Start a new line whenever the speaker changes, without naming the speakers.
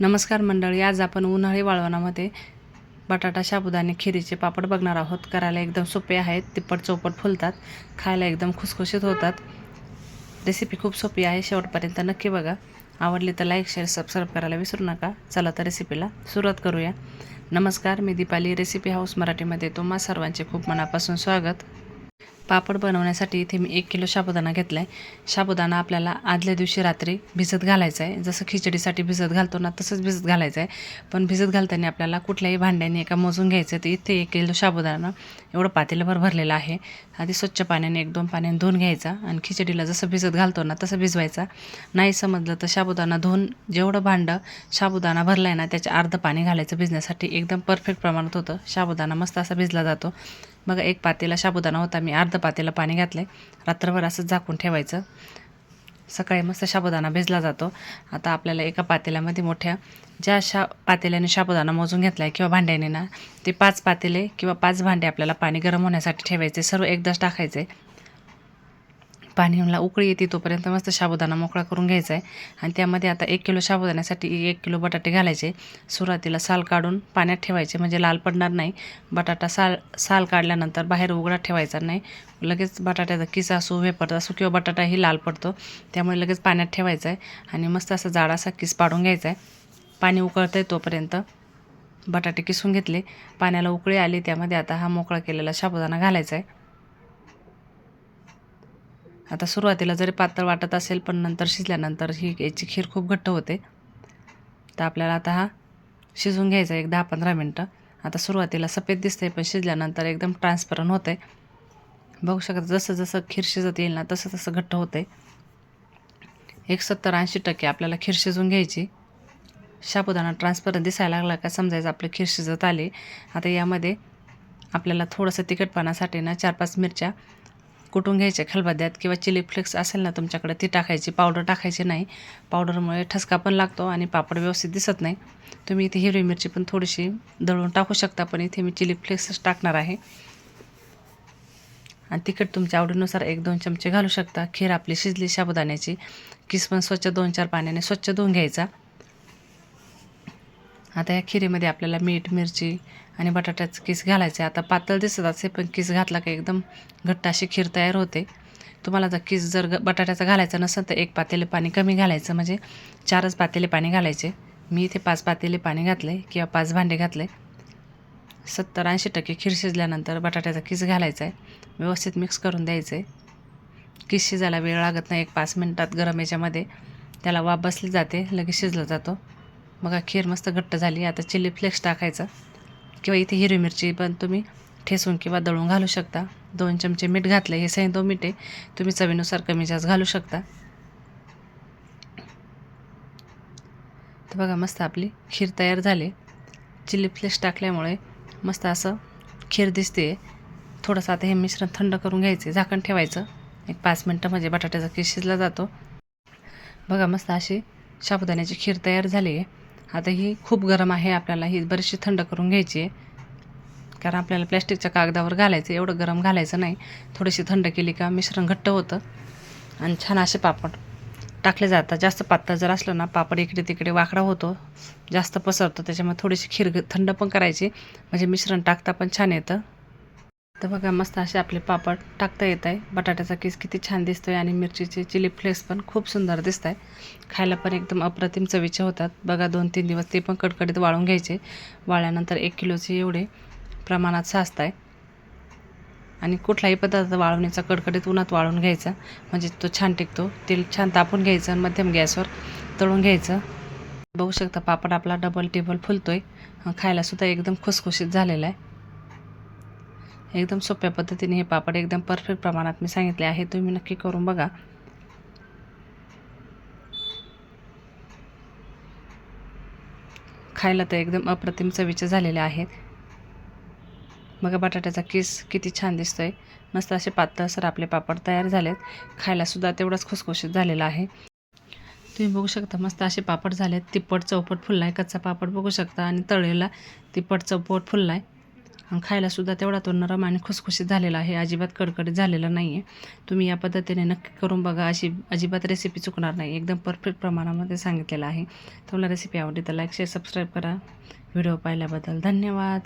नमस्कार मंडळी, आज आपण उन्हाळी वाळवणामध्ये बटाटा साबुदाणे खिरीचे पापड बघणार आहोत। करायला एकदम सोपे आहेत, तिप्पट चौपट फुलतात, खायला एकदम खुसखुशीत होतात। रेसिपी खूप सोपी आहे, शेवटपर्यंत नक्की बघा। आवडली तर लाईक शेअर सबस्क्राईब करायला विसरू नका। चला तर रेसिपीला सुरुवात करूया। नमस्कार, मी दीपाली, रेसिपी हाऊस मराठीमध्ये तुम्हा सर्वांचे खूप मनापासून स्वागत। पापड बनवण्यासाठी इथे मी 1 किलो साबुदाणा घेतला आहे। साबुदाणा आपल्याला आदल्या दिवशी रात्री भिजत घालायचा आहे। जसं खिचडीसाठी भिजत घालतो ना, तसंच भिजत घालायचं आहे। पण भिजत घालताना आपल्याला कुठल्याही भांड्याने एका मोजून घ्यायचं। तर इथे 1 किलो साबुदाणा एवढं पातेलभर भरलेलं आहे। आधी स्वच्छ पाण्याने 1-2 पाण्याने धुवून घ्यायचा आणि खिचडीला जसं भिजत घालतो ना तसं भिजवायचा। नाही समजलं तर साबुदाणा धुवून जेवढं भांडं साबुदाणा भरला आहे ना त्याच्या अर्ध पाणी घालायचं भिजण्यासाठी। एकदम परफेक्ट प्रमाणात होतं, साबुदाणा मस्त असा भिजला जातो। बघा, 1 पातेला साबुदाणा होता, मी अर्ध पातेलं पाणी घातलं आहे। रात्रभर असं झाकून ठेवायचं, सकाळी मस्त साबुदाणा भिजला जातो। आता आपल्याला एका पातेल्यामध्ये मोठ्या ज्या पातेल्याने साबुदाणा मोजून घेतला आहे किंवा भांड्याने ना, ते 5 पातेले किंवा 5 भांडे आपल्याला पाणी गरम होण्यासाठी ठेवायचे। सर्व एकदाच टाकायचे। पाणीला उकळी येते तोपर्यंत मस्त साबुदाणा मोकळा करून घ्यायचा आहे। आणि त्यामध्ये आता 1 किलो साबुदाण्यासाठी 1 किलो बटाटे घालायचे। सुरुवातीला साल काढून पाण्यात ठेवायचे, म्हणजे लाल पडणार नाही। बटाटा साल काढल्यानंतर बाहेर उघडा ठेवायचा नाही, लगेच बटाट्याचा किस असो, वेपर असो किंवा बटाटाही लाल पडतो, त्यामुळे लगेच पाण्यात ठेवायचा आहे। आणि मस्त असा जाड असा किस पाडून घ्यायचा आहे। पाणी उकळतंय तोपर्यंत बटाटे किसून घेतले। पाण्याला उकळी आली, त्यामध्ये आता हा मोकळा केलेला साबुदाणा घालायचा आहे। आता सुरुवातीला जरी पातळ वाटत असेल, पण नंतर शिजल्यानंतर याची खीर खूप घट्ट होते। तर आपल्याला आता हा शिजून घ्यायचा 10-15 मिनटं। आता सुरुवातीला सफेद दिसते, पण शिजल्यानंतर एकदम ट्रान्सपरंट होते। बघू शकता, जसं जसं खीर शिजत येईल ना तसं तसं घट्ट होते। 70-80% आपल्याला खीर शिजून घ्यायची। साबुदाणा ट्रान्सपरंट दिसायला लागला का समजायचं आपली खीर शिजत आली। आता यामध्ये आपल्याला थोडंसं तिखटपणासाठी ना 4-5 मिरच्या कुटून घ्यायच्या खलबत्त्यात, किंवा चिली फ्लेक्स असेल ना तुमच्याकडे ती टाकायची, पावडर टाकायची नाही। पावडरमुळे ठसका पण लागतो आणि पापड व्यवस्थित दिसत नाही। तुम्ही इथे हिरवी मिरची पण थोडीशी दळून टाकू शकता, पण इथे मी चिली फ्लेक्सच टाकणार आहे। आणि तिखट तुमच्या आवडीनुसार 1-2 चमचे घालू शकता। खीर आपली शिजली साबुदाण्याची, किस पण स्वच्छ 2-4 पाण्याने स्वच्छ धुवून घ्यायचा। आता या खिरीमध्ये आपल्याला मीठ, मिरची आणि बटाट्याचं किस घालायचं आहे। आता पातळ दिसत असेल, पण किस घातला की एकदम घट्ट अशी खीर तयार होते। तुम्हाला जर किस बटाट्याचा घालायचा नसेल तर 1 पातेले पाणी कमी घालायचं, म्हणजे 4च पातेले पाणी घालायचे। मी इथे 5 पातेले पाणी घातले किंवा 5 भांडे घातले। 70-80% खीर शिजल्यानंतर बटाट्याचा किस घालायचा आहे, व्यवस्थित मिक्स करून द्यायचं आहे। किस शिजायला वेळ लागत नाही, 1-5 मिनटात गरम याच्यामध्ये त्याला वाफ बसली जाते, लगेच शिजला जातो। बघा, खीर मस्त घट्ट झाली। आता चिली फ्लेक्स टाकायचं, किंवा इथे हिरवी मिरची पण तुम्ही ठेसून किंवा दळून घालू शकता। 2 चमचे मीठ घातले, हे सैंधव मीठ आहे, तुम्ही चवीनुसार कमी जास्त घालू शकता। तर बघा, मस्त आपली खीर तयार झाली। चिली फ्लेक्स टाकल्यामुळे मस्त असं खीर दिसते। थोडंसं आता हे मिश्रण थंड करून घ्यायचे, झाकण ठेवायचं 1-5 मिनटं, म्हणजे बटाट्याचा किस शिजला जातो। बघा, मस्त अशी साबुदाण्याची खीर तयार झाली आहे। आता ही खूप गरम आहे, आपल्याला ही बरीचशी थंड करून घ्यायची आहे, कारण आपल्याला प्लॅस्टिकच्या कागदावर घालायचं, एवढं गरम घालायचं नाही। थोडीशी थंड केली का मिश्रण घट्ट होतं आणि छान असे पापड टाकले जातात। जास्त पातळ जर असलं ना, पापड इकडे तिकडे वाकडा होतो, जास्त पसरतो, त्याच्यामुळे थोडीशी खीर थंड पण करायची, म्हणजे मिश्रण टाकता पण छान येतं। तर बघा, मस्त असे आपले पापड टाकता येत आहे। बटाट्याचा किस किती छान दिसतोय आणि मिरचीचे चिली फ्लेक्स पण खूप सुंदर दिसत आहे। खायला पण एकदम अप्रतिम चवीचे होतात। बघा, 2-3 दिवस ते पण कडकडीत वाळून घ्यायचे। वाळल्यानंतर 1 किलोचे एवढे प्रमाणात साचत आहे। आणि कुठलाही पदार्थ वाळवण्याचा कडकडीत उन्हात वाळून घ्यायचा, म्हणजे तो छान टिकतो। तेल छान तापून घ्यायचं आणि मध्यम गॅसवर तळून घ्यायचं। बघू शकता, पापड आपला डबल टेबल फुलतोय, खायला सुद्धा एकदम खुसखुशीत झालेला आहे। एकदम सोप्या पद्धतीने हे पापड एकदम परफेक्ट प्रमाणात मी सांगितले आहे, तुम्ही नक्की करून बघा। खायला तर एकदम अप्रतिम चवीचे झालेले आहेत। बघा, बटाट्याचा किस किती छान दिसतोय। मस्त असे पातळसर आपले पापड तयार झालेत। खायला सुद्धा तेवढाच खुसखुशीत झालेला आहे। तुम्ही बघू शकता, मस्त असे पापड झालेत। तिप्पट चौपट फुलला आहे, कच्चा पापड बघू शकता, आणि तळलेला तिप्पट चौपट फुलला आहे। आणि खायलासुद्धा तेवढा तो नरम आणि खुसखुशीत झालेला आहे, अजिबात कडकडीत झालेला नाही आहे. तुम्ही या पद्धतीने नक्की करून बघा, अशी अजिबात रेसिपी चुकणार नाही. एकदम परफेक्ट प्रमाणामध्ये सांगितलेलं आहे. तुम्हाला रेसिपी आवडली तर लाईक शेअर सबस्क्राईब करा. व्हिडिओ पाहिल्याबद्दल धन्यवाद.